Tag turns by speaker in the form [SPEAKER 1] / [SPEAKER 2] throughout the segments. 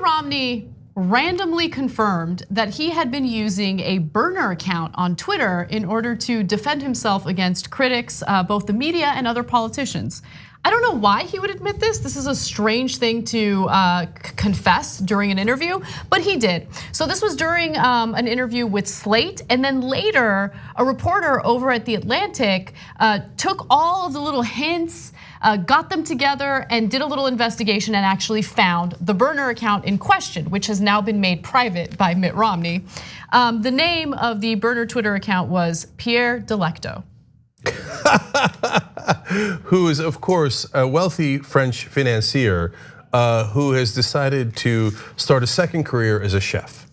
[SPEAKER 1] Mitt Romney randomly confirmed that he had been using a burner account on Twitter in order to defend himself against critics, both the media and other politicians. I don't know why he would admit this. This is a strange thing to confess during an interview, but he did. So this was during an interview with Slate, and then later a reporter over at The Atlantic took all of the little hints, got them together and did a little investigation and actually found the burner account in question, which has now been made private by Mitt Romney. The name of the burner Twitter account was Pierre Delecto.
[SPEAKER 2] Who is, of course, a wealthy French financier who has decided to start a second career as a chef.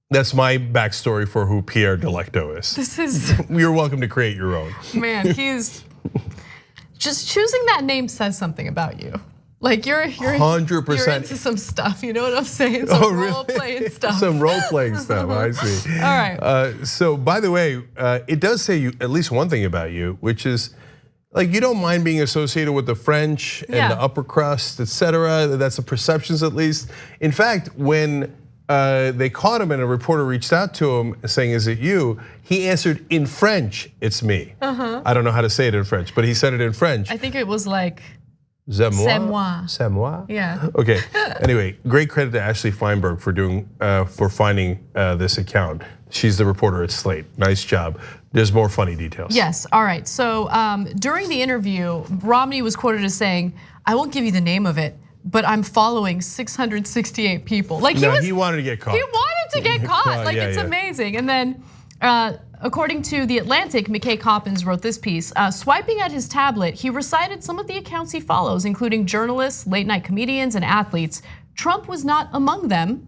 [SPEAKER 2] That's my backstory for who Pierre Delecto is.
[SPEAKER 1] This is.
[SPEAKER 2] You're welcome to create your own.
[SPEAKER 1] Man, he's just choosing that name says something about you. Like you're
[SPEAKER 2] 100%.
[SPEAKER 1] You're into some stuff, you know what I'm saying? Some role-playing stuff.
[SPEAKER 2] Some role-playing stuff, I see.
[SPEAKER 1] All right.
[SPEAKER 2] So by the way, it does say at least one thing about you, which is like you don't mind being associated with the French and the upper crust, etc. That's the perceptions at least. In fact, when they caught him and a reporter reached out to him saying, "Is it you?" He answered in French, "It's me." I don't know how to say it in French, but he said it in French.
[SPEAKER 1] I think it was like,
[SPEAKER 2] C'est moi.
[SPEAKER 1] C'est moi.
[SPEAKER 2] C'est moi.
[SPEAKER 1] Yeah.
[SPEAKER 2] Okay. Anyway, great credit to Ashley Feinberg for finding this account. She's the reporter at Slate. Nice job. There's more funny details.
[SPEAKER 1] Yes. All right. So during the interview, Romney was quoted as saying, "I won't give you the name of it, but I'm following 668 people." Like
[SPEAKER 2] he wanted to get caught.
[SPEAKER 1] He wanted to get caught. Like it's amazing. And then, according to The Atlantic, McKay Coppins wrote this piece. Swiping at his tablet, he recited some of the accounts he follows, including journalists, late night comedians, and athletes. Trump was not among them.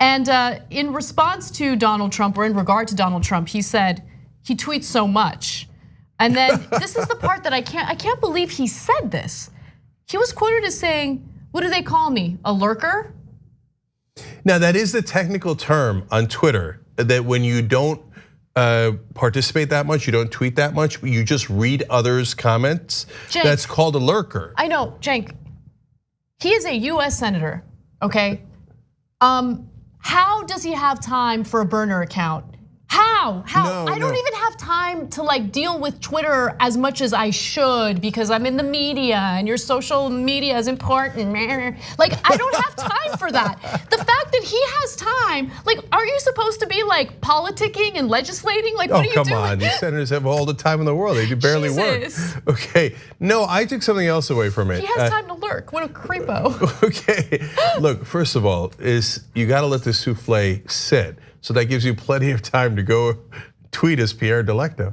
[SPEAKER 1] And in response to Donald Trump, or in regard to Donald Trump, he said he tweets so much. And then this is the part that I can't believe he said this. He was quoted as saying, "What do they call me? A lurker?"
[SPEAKER 2] Now that is the technical term on Twitter, that when you don't participate that much, you don't tweet that much, you just read others' comments. Cenk, that's called a lurker.
[SPEAKER 1] I know, Cenk. He is a US senator, okay? How does he have time for a burner account? How?
[SPEAKER 2] No,
[SPEAKER 1] I don't even have time to like deal with Twitter as much as I should because I'm in the media and your social media is important. Like I don't have time for that. The fact that he has time, like, are you supposed to be like politicking and legislating? Like, what are you doing?
[SPEAKER 2] Come on, these senators have all the time in the world. They do barely work. Okay, no, I took something else away from it.
[SPEAKER 1] He has time to lurk. What a creepo.
[SPEAKER 2] Okay, look, first of all, you got to let the souffle sit. So that gives you plenty of time to go tweet as Pierre Delecto.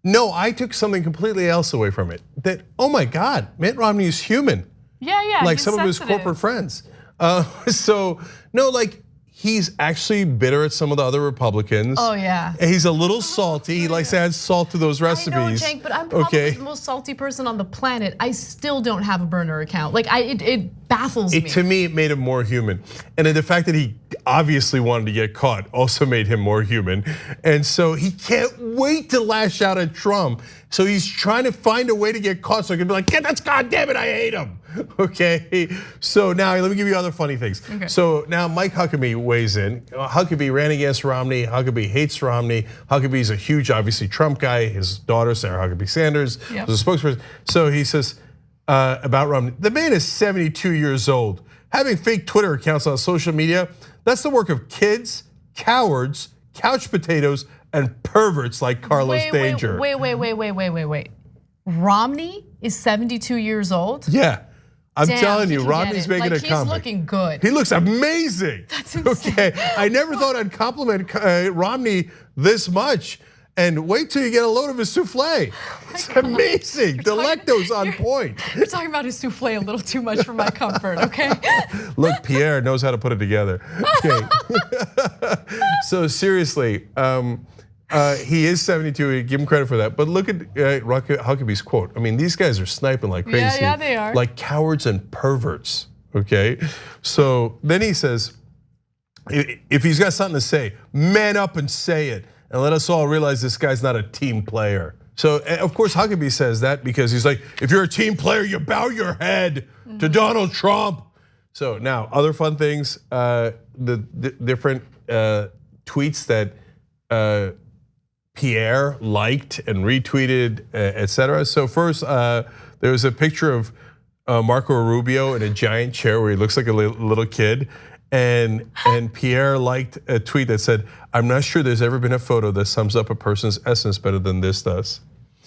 [SPEAKER 2] No, I took something completely else away from it. That, oh my God, Mitt Romney is human.
[SPEAKER 1] Yeah.
[SPEAKER 2] Like some of his corporate friends. No, like he's actually bitter at some of the other Republicans.
[SPEAKER 1] Oh yeah.
[SPEAKER 2] And he's a little salty. He likes to add salt to those recipes.
[SPEAKER 1] I know, Cenk, but I'm probably the most salty person on the planet. I still don't have a burner account. Like it baffles me.
[SPEAKER 2] To me, it made him more human. And then the fact that he obviously wanted to get caught also made him more human. And so he can't wait to lash out at Trump. So he's trying to find a way to get caught so he can be like, "Yeah, that's goddamn it, I hate him." Okay, so now let me give you other funny things. Okay. So now Mike Huckabee weighs in. Huckabee ran against Romney. Huckabee hates Romney. Huckabee's a huge, obviously, Trump guy. His daughter, Sarah Huckabee Sanders, was a spokesperson. So he says about Romney, the man is 72 years old. Having fake Twitter accounts on social media, that's the work of kids, cowards, couch potatoes, and perverts like Carlos Danger.
[SPEAKER 1] Wait. Romney is 72 years old?
[SPEAKER 2] Yeah. I'm telling you, Romney's making a comeback.
[SPEAKER 1] He's looking good.
[SPEAKER 2] He looks amazing.
[SPEAKER 1] That's insane.
[SPEAKER 2] Okay, I never thought I'd compliment Romney this much. And wait till you get a load of his souffle. It's amazing. Delecto's on point.
[SPEAKER 1] You're talking about his souffle a little too much for my comfort, okay?
[SPEAKER 2] Look, Pierre knows how to put it together. Okay. So seriously, he is 72, give him credit for that. But look at Huckabee's quote. I mean, these guys are sniping like crazy.
[SPEAKER 1] Yeah, they are.
[SPEAKER 2] Like cowards and perverts, okay? So then he says, if he's got something to say, man up and say it. And let us all realize this guy's not a team player. So of course Huckabee says that because he's like, if you're a team player, you bow your head to Donald Trump. So now other fun things, the different tweets that Pierre liked and retweeted, etc. So first, there was a picture of Marco Rubio in a giant chair where he looks like a little kid. And Pierre liked a tweet that said, "I'm not sure there's ever been a photo that sums up a person's essence better than this does."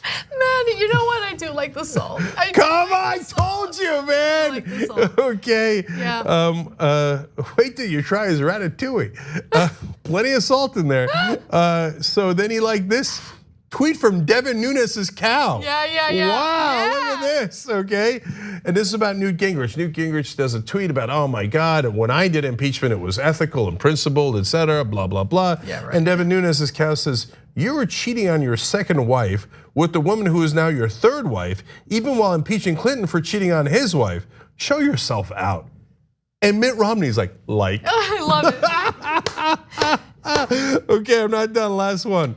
[SPEAKER 1] Man, you know what? I do like the salt.
[SPEAKER 2] I told you, man.
[SPEAKER 1] Like the salt.
[SPEAKER 2] Okay.
[SPEAKER 1] Yeah.
[SPEAKER 2] Wait till you try his ratatouille. Plenty of salt in there. So then he liked this tweet from Devin Nunes' cow.
[SPEAKER 1] Yeah.
[SPEAKER 2] Wow, look at this, okay? And this is about Newt Gingrich. Newt Gingrich does a tweet about, oh my God, when I did impeachment, it was ethical and principled, et cetera, blah, blah, blah.
[SPEAKER 1] Yeah, right.
[SPEAKER 2] And Devin Nunes' cow says, you were cheating on your second wife with the woman who is now your third wife, even while impeaching Clinton for cheating on his wife. Show yourself out. And Mitt Romney's like.
[SPEAKER 1] I love it.
[SPEAKER 2] Okay, I'm not done, last one.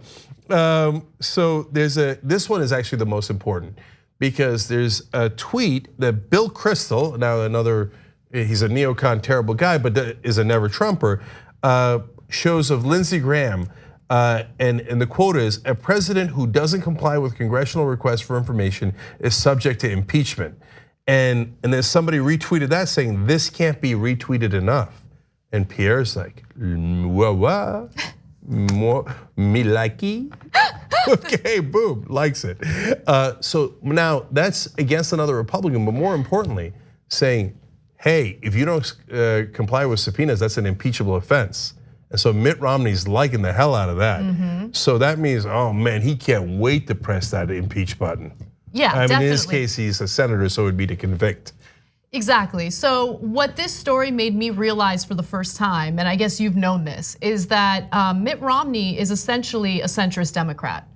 [SPEAKER 2] So this one is actually the most important because there's a tweet that Bill Kristol, now he's a neocon terrible guy, but is a never Trumper, shows of Lindsey Graham, and the quote is, a president who doesn't comply with congressional requests for information is subject to impeachment. And then somebody retweeted that saying, this can't be retweeted enough. And Pierre's like, what? Me likey? Okay, boom, likes it. So now that's against another Republican, but more importantly, saying, hey, if you don't comply with subpoenas, that's an impeachable offense. And so Mitt Romney's liking the hell out of that. So that means, oh man, he can't wait to press that impeach button.
[SPEAKER 1] Yeah, definitely.
[SPEAKER 2] In this case, he's a senator, so it would be to convict.
[SPEAKER 1] Exactly. So what this story made me realize for the first time, and I guess you've known this, is that Mitt Romney is essentially a centrist Democrat.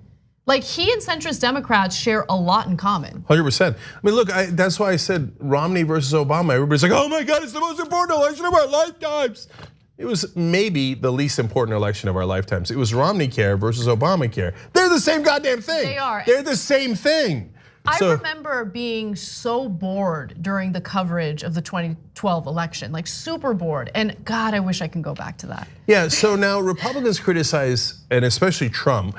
[SPEAKER 1] Like he and centrist Democrats share a lot in common.
[SPEAKER 2] 100%. I mean, look, that's why I said Romney versus Obama. Everybody's like, oh my God, it's the most important election of our lifetimes. It was maybe the least important election of our lifetimes. It was Romneycare versus Obamacare. They're the same goddamn thing.
[SPEAKER 1] They are.
[SPEAKER 2] They're the same thing.
[SPEAKER 1] I remember being so bored during the coverage of the 2012 election, like super bored. And God, I wish I can go back to that.
[SPEAKER 2] Yeah, so now Republicans criticize, and especially Trump,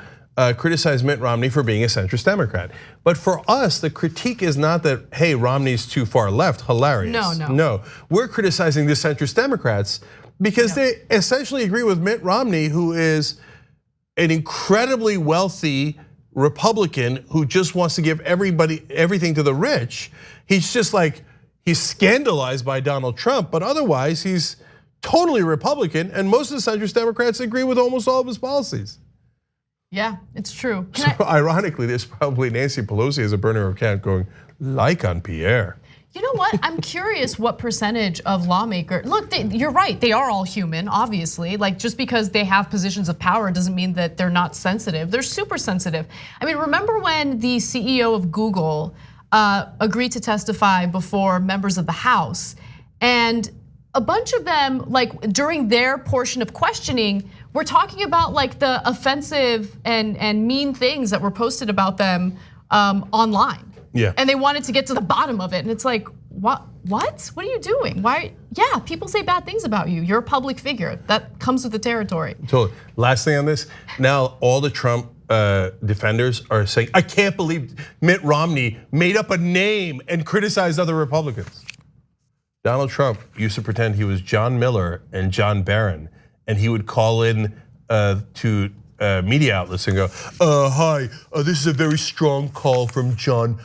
[SPEAKER 2] criticize Mitt Romney for being a centrist Democrat. But for us, the critique is not that, hey, Romney's too far left, hilarious. No, we're criticizing the centrist Democrats because they essentially agree with Mitt Romney, who is an incredibly wealthy Republican who just wants to give everything to the rich. He's just like, he's scandalized by Donald Trump, but otherwise he's totally Republican, and most of the centrist Democrats agree with almost all of his policies.
[SPEAKER 1] Yeah, it's true.
[SPEAKER 2] Ironically, there's probably Nancy Pelosi as a burner account going, like on Pierre.
[SPEAKER 1] You know what? I'm curious what percentage of lawmakers, look, you're right, they are all human, obviously. Like just because they have positions of power doesn't mean that they're not sensitive. They're super sensitive. I mean, remember when the CEO of Google agreed to testify before members of the House, and a bunch of them, like during their portion of questioning, were talking about like the offensive and mean things that were posted about them online.
[SPEAKER 2] Yeah.
[SPEAKER 1] And they wanted to get to the bottom of it. And it's like, what? What are you doing? Why? Yeah, people say bad things about you. You're a public figure. That comes with the territory.
[SPEAKER 2] Totally. Last thing on this, now all the Trump defenders are saying, I can't believe Mitt Romney made up a name and criticized other Republicans. Donald Trump used to pretend he was John Miller and John Barron, and he would call in to media outlets and go, hi, this is a very strong call from John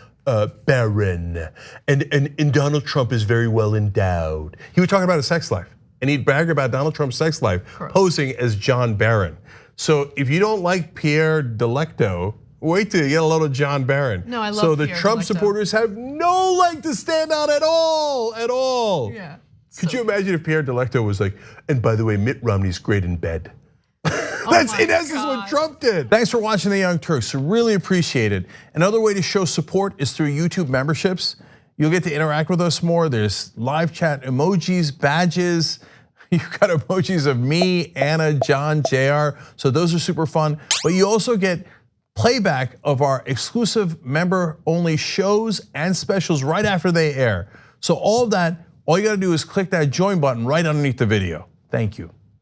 [SPEAKER 2] Barron, and Donald Trump is very well endowed. He would talk about his sex life, and he'd brag about Donald Trump's sex life, posing as John Barron. So if you don't like Pierre Delecto, wait till you get a load of John Barron.
[SPEAKER 1] No, I love
[SPEAKER 2] So the
[SPEAKER 1] Pierre
[SPEAKER 2] Trump
[SPEAKER 1] Delecto.
[SPEAKER 2] supporters have no leg to stand on at all.
[SPEAKER 1] Yeah.
[SPEAKER 2] Could you imagine if Pierre Delecto was like, and by the way, Mitt Romney's great in bed? That's in essence what Trump did. Thanks for watching The Young Turks, really appreciate it. Another way to show support is through YouTube memberships. You'll get to interact with us more. There's live chat emojis, badges. You've got emojis of me, Anna, John, JR. So those are super fun. But you also get playback of our exclusive member-only shows and specials right after they air. So all of that, all you gotta do is click that join button right underneath the video. Thank you.